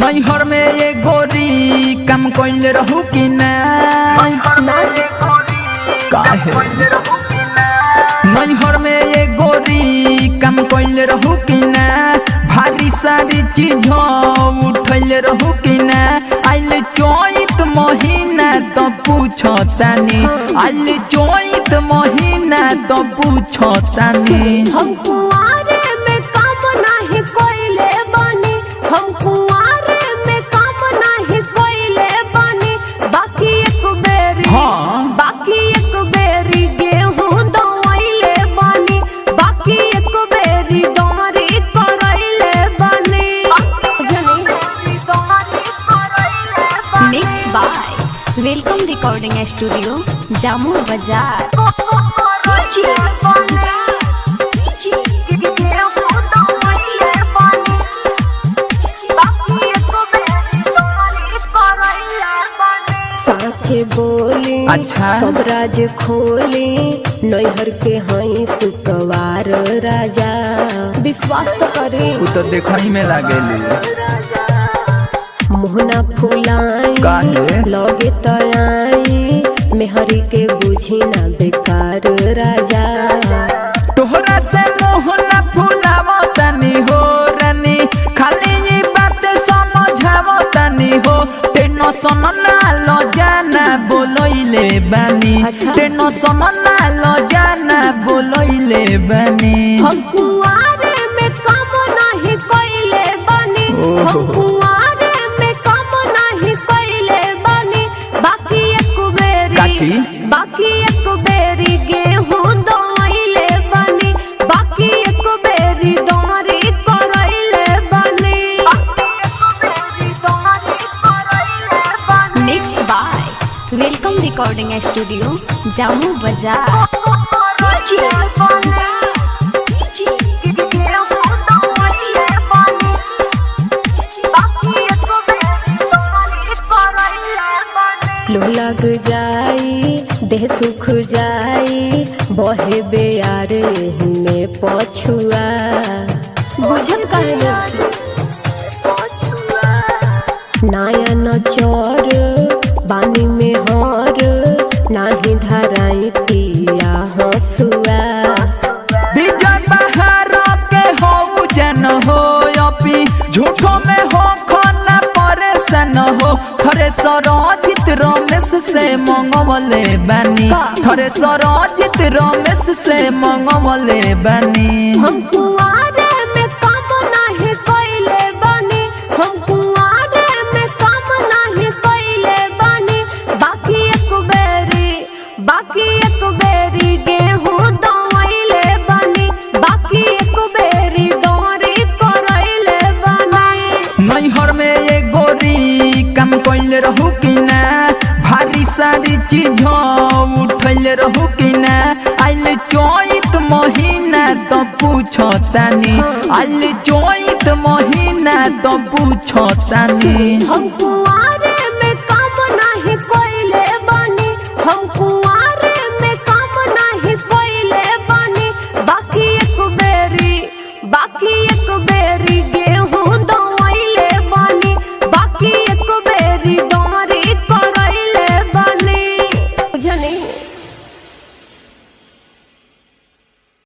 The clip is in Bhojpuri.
नैहर में ये गोरी कम कोइले रहू कि ना नैहर में ये गोरी कम कोइले रहू कि ना भारी सारी चीज उठैले रहू कि ना आइल चैत महीना तो पूछतानी आइल चैत महीना तो पूछतानी हम कुआरे में काम नाही कोइले बानी हम कुआरे में काम नाही कोइले बानी बाकी एक बेरी गेहूं दवाइले बानी बाकी एक बेरी डोरी करैले बानी mix bye welcome recording studio जामू बाजार। बोली अच्छा सब राज खोली नैहर के हई सुकवार राजा विश्वास तो करे तो देखई में लागेली मोहना फुलाई लगे तयाई मेहरी के बुझी ना बेकार राजा तोहरा से मोहना फुलावो तनी हो रानी खाली ये बात समझावो तनी हो टेंशन ना लो जाना बोलइले बानी टेंशन ना लो जाना बोलइले बानी हम कुआरे में काम नहीं कोइले बानी हम कुआरे में काम नहीं कोइले बानी बाकी एक बेरी गेहूं दवाइले बानी बाकी एक बेरी डोरी करैले बानी mix bye welcome recording studio जामू बाजार। लो लग जाई देह सुख जाई बहे बेयार में पछुआ बुझल कहे नायन चोर बानी में हर नाही धराई पिया हसुआ विजय बाहर के हो जन हो अपी झूठो में हो खाना परेशान हो थरे सरजित रमेश से मंगवले बानी थरे सरजित रमेश से मंगवले बानी हम कुआरे में काम नहीं कोइले बानी हम कुआरे में काम नहीं कोइले बानी बाकी एक बेरी गेहूं दवाइले बानी बाकी एक बेरी डोरी करैले बानी नैहर में ये गोरी कम कोइले रहू कि ना भारी सारी चीज उठैले रहू कि ना आइल चैत महीना तो पूछतानी आइल चैत महीना तो पूछतानी हम कुआरे